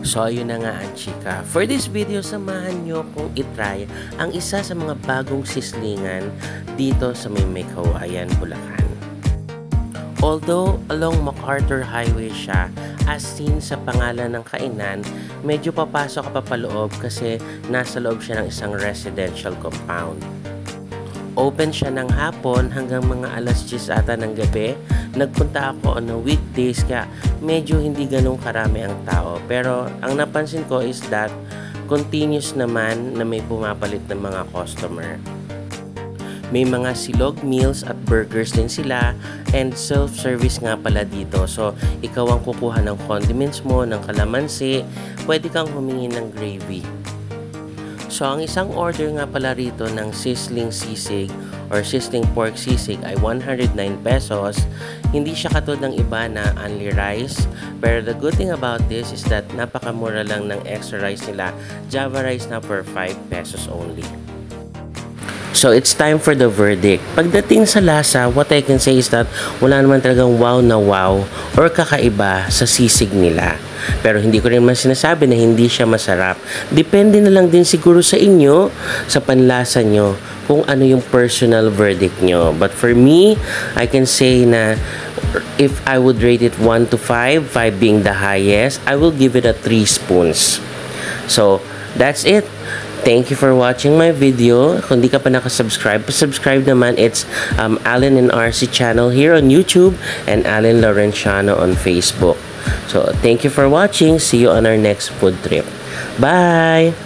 So, ayun na nga ang chika. For this video, samahan nyo kung itry ang isa sa mga bagong sislingan dito sa may Kawayan, Bulacan. Although along MacArthur Highway siya, as seen sa pangalan ng kainan, medyo papasok ka pa paloob kasi nasa loob siya ng isang residential compound. Open siya ng hapon hanggang mga alas 10 ata ng gabi. Nagpunta ako on a weekdays kaya medyo hindi ganun karami ang tao. Pero ang napansin ko is that continuous naman na may pumapalit ng mga customer. May mga silog meals at burgers din sila and self-service nga pala dito. So, ikaw ang kukuha ng condiments mo, ng kalamansi, pwede kang humingi ng gravy. So, ang isang order nga pala rito ng sizzling sisig or sizzling pork sisig ay 109 pesos. Hindi siya katulad ng iba na only rice. Pero the good thing about this is that napakamura lang ng extra rice nila. Java rice na for 5 pesos only. So, it's time for the verdict. Pagdating sa lasa, what I can say is that wala naman talagang wow na wow or kakaiba sa sisig nila. Pero hindi ko rin man sinasabi na hindi siya masarap. Depende na lang din siguro sa inyo, sa panlasa nyo, kung ano yung personal verdict nyo. But for me, I can say na if I would rate it 1 to 5, 5 being the highest, I will give it a 3 spoons. So, that's it. Thank you for watching my video. Kung di ka pa nakasubscribe, subscribe naman. It's Allen and RC channel here on YouTube and Allen Laurenciano on Facebook. So, thank you for watching. See you on our next food trip. Bye!